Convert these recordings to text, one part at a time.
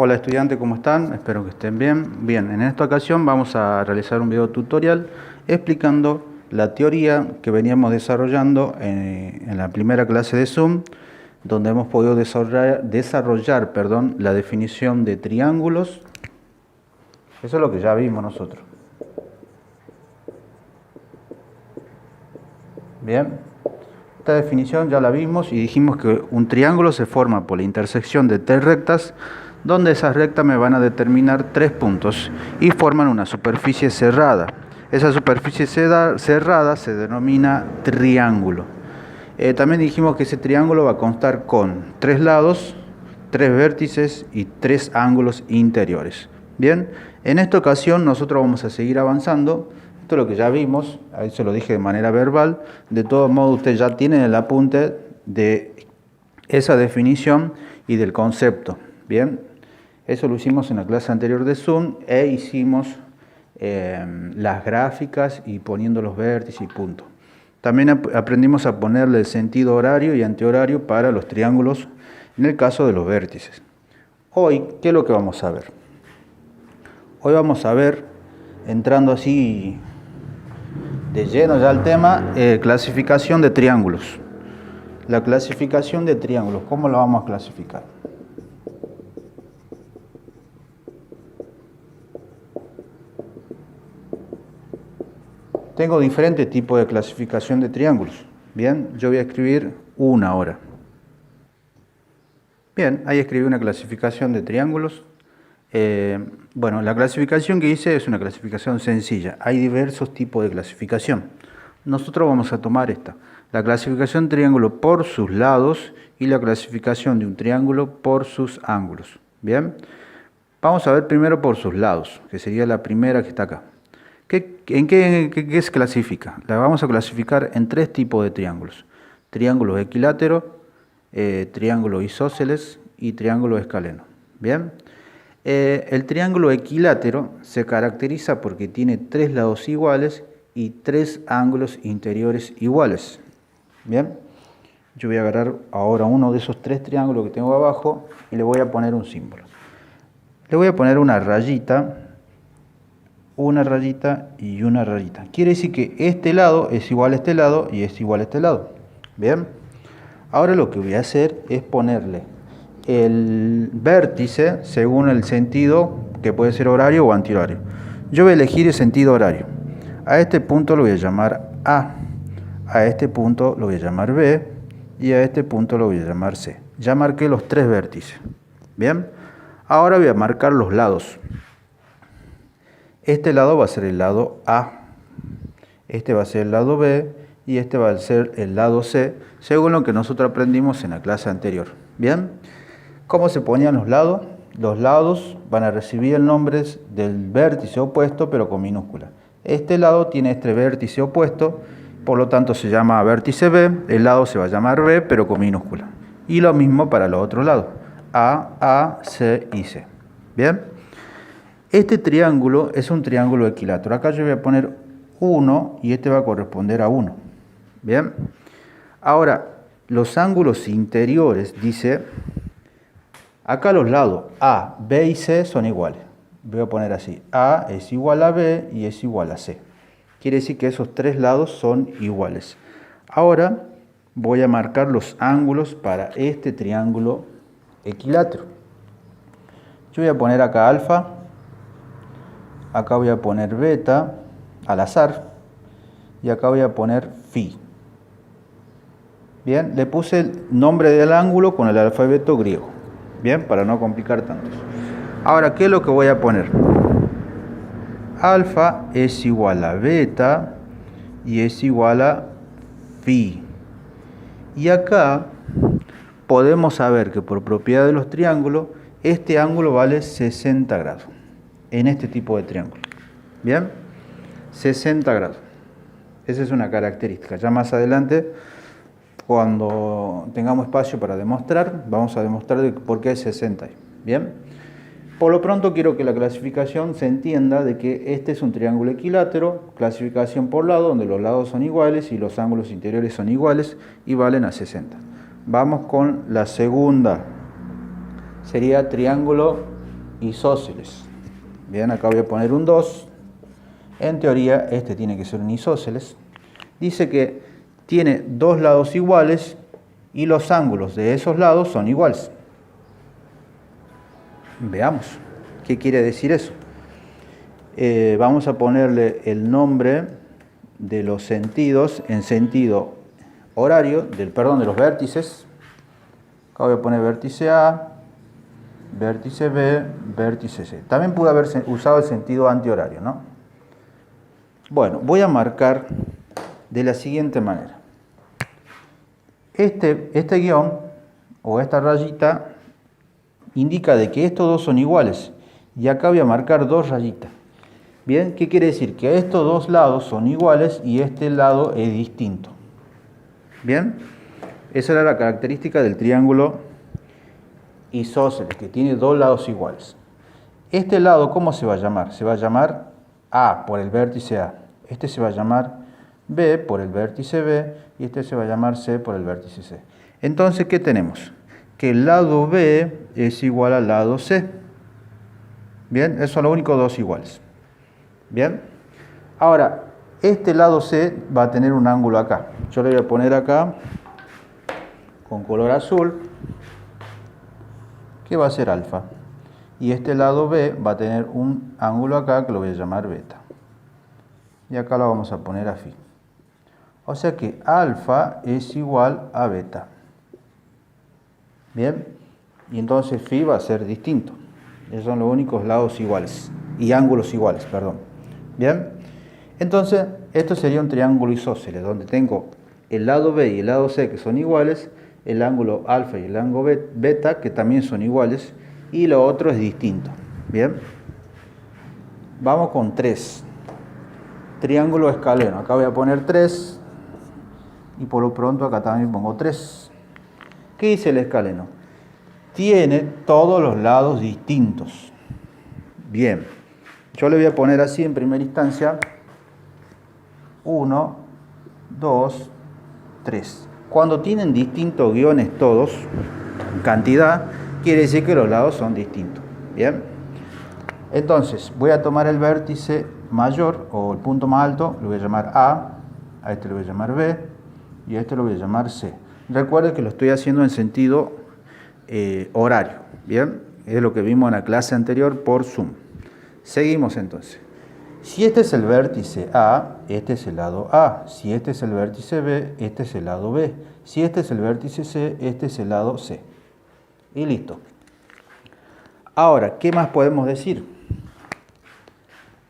Hola estudiantes, ¿cómo están? Espero que estén bien. Bien, en esta ocasión vamos a realizar un video tutorial explicando la teoría que veníamos desarrollando en la primera clase de Zoom, donde hemos podido desarrollar la definición de triángulos. Eso es lo que ya vimos nosotros. Bien, esta definición ya la vimos y dijimos que un triángulo se forma por la intersección de tres rectas, donde esas rectas me van a determinar tres puntos y forman una superficie cerrada. Esa superficie cerrada se denomina triángulo. También dijimos que ese triángulo va a constar con tres lados, tres vértices y tres ángulos interiores. Bien, en esta ocasión nosotros vamos a seguir avanzando. Esto es lo que ya vimos, ahí se lo dije de manera verbal. De todos modos, usted ya tiene el apunte de esa definición y del concepto. Bien, eso lo hicimos en la clase anterior de Zoom e hicimos las gráficas y poniendo los vértices y puntos. También aprendimos a ponerle el sentido horario y antihorario para los triángulos en el caso de los vértices. Hoy, ¿qué es lo que vamos a ver? Hoy vamos a ver, entrando así de lleno ya al tema, clasificación de triángulos. La clasificación de triángulos, ¿cómo la vamos a clasificar? Tengo diferentes tipos de clasificación de triángulos. Bien, yo voy a escribir una ahora. Bien, ahí escribí una clasificación de triángulos. Bueno, la clasificación que hice es una clasificación sencilla. Hay diversos tipos de clasificación. Nosotros vamos a tomar esta. La clasificación de triángulo por sus lados y la clasificación de un triángulo por sus ángulos. Bien, vamos a ver primero por sus lados, que sería la primera que está acá. ¿En qué se clasifica? La vamos a clasificar en tres tipos de triángulos. Triángulos equiláteros, triángulo isósceles y triángulo escaleno. Bien. El triángulo equilátero se caracteriza porque tiene tres lados iguales y tres ángulos interiores iguales. Bien, yo voy a agarrar ahora uno de esos tres triángulos que tengo abajo y le voy a poner un símbolo. Le voy a poner una rayita y una rayita. Quiere decir que este lado es igual a este lado y es igual a este lado. Bien, ahora lo que voy a hacer es ponerle el vértice según el sentido que puede ser horario o antihorario. Yo voy a elegir el sentido horario. A este punto lo voy a llamar A, a este punto lo voy a llamar B y a este punto lo voy a llamar C. Ya marqué los tres vértices. Bien, ahora voy a marcar los lados. Este lado va a ser el lado A, este va a ser el lado B y este va a ser el lado C, según lo que nosotros aprendimos en la clase anterior. Bien, ¿cómo se ponían los lados? Los lados van a recibir el nombre del vértice opuesto, pero con minúscula. Este lado tiene este vértice opuesto, por lo tanto se llama vértice B, el lado se va a llamar B, pero con minúscula. Y lo mismo para los otros lados, A, C y C. Bien. Este triángulo es un triángulo equilátero. Acá yo voy a poner 1 y este va a corresponder a 1. Bien. Ahora, los ángulos interiores, dice, acá los lados A, B y C son iguales. Voy a poner así, A es igual a B y es igual a C. Quiere decir que esos tres lados son iguales. Ahora voy a marcar los ángulos para este triángulo equilátero. Yo voy a poner acá alfa. Acá voy a poner beta al azar y acá voy a poner phi. Bien, le puse el nombre del ángulo con el alfabeto griego. Bien, para no complicar tanto. Ahora, ¿qué es lo que voy a poner? Alfa es igual a beta y es igual a phi. Y acá podemos saber que por propiedad de los triángulos, este ángulo vale 60 grados. En este tipo de triángulo. Bien, 60 grados. Esa es una característica. Ya más adelante, cuando tengamos espacio para demostrar, vamos a demostrar por qué es 60. Bien, por lo pronto quiero que la clasificación se entienda de que este es un triángulo equilátero, clasificación por lado, donde los lados son iguales y los ángulos interiores son iguales y valen a 60. Vamos con la segunda. Sería triángulo isósceles. Bien, acá voy a poner un 2. En teoría, este tiene que ser un isósceles. Dice que tiene dos lados iguales y los ángulos de esos lados son iguales. Veamos, ¿qué quiere decir eso? Vamos a ponerle el nombre de los sentidos en sentido horario, de los vértices. Acá voy a poner vértice A, vértice B, vértice C. También pude haber usado el sentido antihorario, ¿no? Bueno, voy a marcar de la siguiente manera. Este guión o esta rayita indica de que estos dos son iguales. Y acá voy a marcar dos rayitas. Bien, ¿qué quiere decir? Que estos dos lados son iguales y este lado es distinto. Bien, esa era la característica del triángulo isósceles, que tiene dos lados iguales. Este lado, ¿cómo se va a llamar? Se va a llamar A por el vértice A. Este se va a llamar B por el vértice B y este se va a llamar C por el vértice C. Entonces, ¿qué tenemos? Que el lado B es igual al lado C. Bien, esos son los únicos dos iguales. Bien, ahora, este lado C va a tener un ángulo acá. Yo le voy a poner acá, con color azul, que va a ser alfa. Y este lado B va a tener un ángulo acá que lo voy a llamar beta. Y acá lo vamos a poner a phi. O sea que alfa es igual a beta. Bien, y entonces phi va a ser distinto. Esos son los únicos lados iguales, y ángulos iguales, perdón. Bien, entonces esto sería un triángulo isósceles, donde tengo el lado B y el lado C que son iguales, el ángulo alfa y el ángulo beta que también son iguales, y lo otro es distinto. Bien, vamos con 3. Triángulo escaleno. Acá voy a poner 3 y por lo pronto acá también pongo 3. ¿Qué dice el escaleno? Tiene todos los lados distintos. Bien, yo le voy a poner así en primera instancia 1, 2, 3. Cuando tienen distintos guiones todos, cantidad, quiere decir que los lados son distintos. Bien, entonces voy a tomar el vértice mayor o el punto más alto, lo voy a llamar A este lo voy a llamar B y a este lo voy a llamar C. Recuerden que lo estoy haciendo en sentido horario. Bien, es lo que vimos en la clase anterior por Zoom. Seguimos entonces. Si este es el vértice A, este es el lado A. Si este es el vértice B, este es el lado B. Si este es el vértice C, este es el lado C. Y listo. Ahora, ¿qué más podemos decir?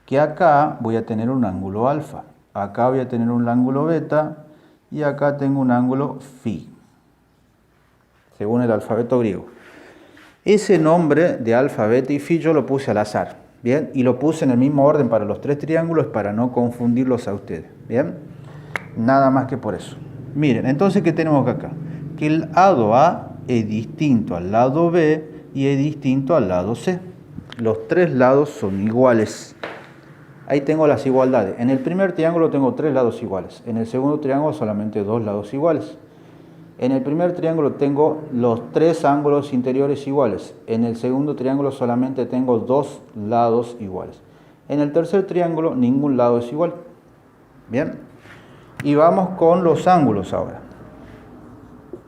Que acá voy a tener un ángulo alfa. Acá voy a tener un ángulo beta. Y acá tengo un ángulo phi. Según el alfabeto griego. Ese nombre de alfa, beta y phi yo lo puse al azar. Bien, y lo puse en el mismo orden para los tres triángulos para no confundirlos a ustedes. Bien, nada más que por eso. Miren, entonces, ¿qué tenemos acá? Que el lado A es distinto al lado B y es distinto al lado C. Los tres lados son iguales. Ahí tengo las igualdades. En el primer triángulo tengo tres lados iguales. En el segundo triángulo solamente dos lados iguales. En el primer triángulo tengo los tres ángulos interiores iguales. En el segundo triángulo solamente tengo dos lados iguales. En el tercer triángulo ningún lado es igual. Bien. Y vamos con los ángulos ahora.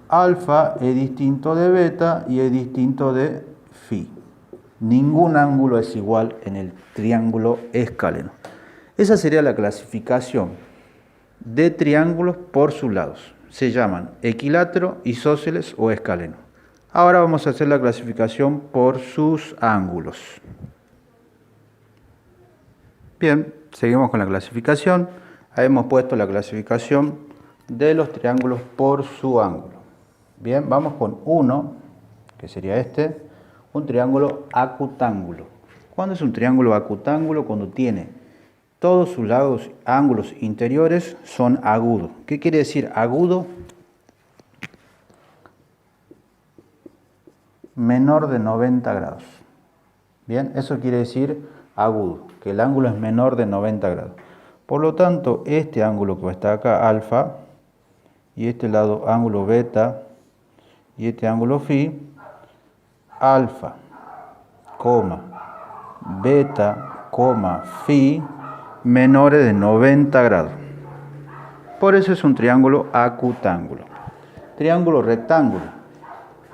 Alfa es distinto de beta y es distinto de phi. Ningún ángulo es igual en el triángulo escaleno. Esa sería la clasificación de triángulos por sus lados. Se llaman equilátero, isósceles o escaleno. Ahora vamos a hacer la clasificación por sus ángulos. Bien, seguimos con la clasificación. Ahí hemos puesto la clasificación de los triángulos por su ángulo. Bien, vamos con uno, que sería este, un triángulo acutángulo. ¿Cuándo es un triángulo acutángulo? Cuando tiene todos sus lados, ángulos interiores son agudos. ¿Qué quiere decir agudo? Menor de 90 grados. Bien, eso quiere decir agudo, que el ángulo es menor de 90 grados. Por lo tanto, este ángulo que está acá, alfa, y este lado ángulo beta, y este ángulo phi, alfa, coma, beta, phi menores de 90 grados. Por eso es un triángulo acutángulo. Triángulo rectángulo.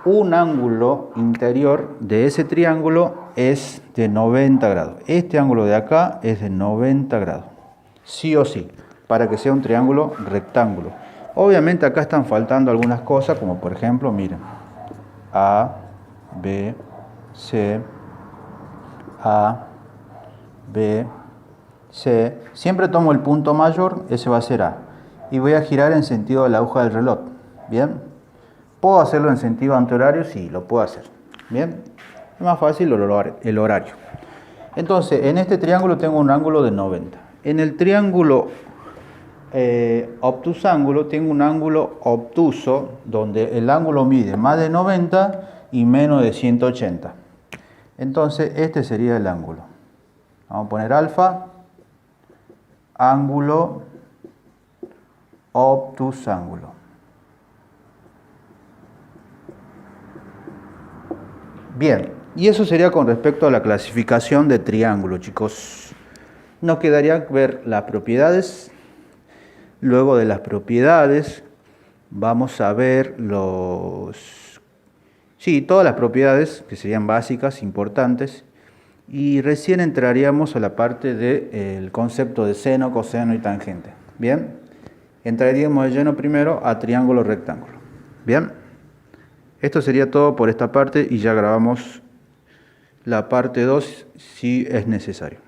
Un ángulo interior de ese triángulo es de 90 grados. Este ángulo de acá es de 90 grados. Sí o sí, para que sea un triángulo rectángulo. Obviamente acá están faltando algunas cosas, como por ejemplo, miren, A, B, C, A, B, C. Siempre tomo el punto mayor, ese va a ser A. Y voy a girar en sentido de la aguja del reloj. ¿Bien? ¿Puedo hacerlo en sentido antihorario? Sí, lo puedo hacer. ¿Bien? Es más fácil el horario. Entonces, en este triángulo tengo un ángulo de 90. En el triángulo obtusángulo tengo un ángulo obtuso donde el ángulo mide más de 90 y menos de 180. Entonces, este sería el ángulo. Vamos a poner alfa, ángulo obtusángulo. Bien, y eso sería con respecto a la clasificación de triángulo, chicos. Nos quedaría ver las propiedades. Luego de las propiedades vamos a ver todas las propiedades que serían básicas, importantes. Y recién entraríamos a la parte del concepto de seno, coseno y tangente. Bien, entraríamos de lleno primero a triángulo rectángulo. Bien, esto sería todo por esta parte y ya grabamos la parte 2 si es necesario.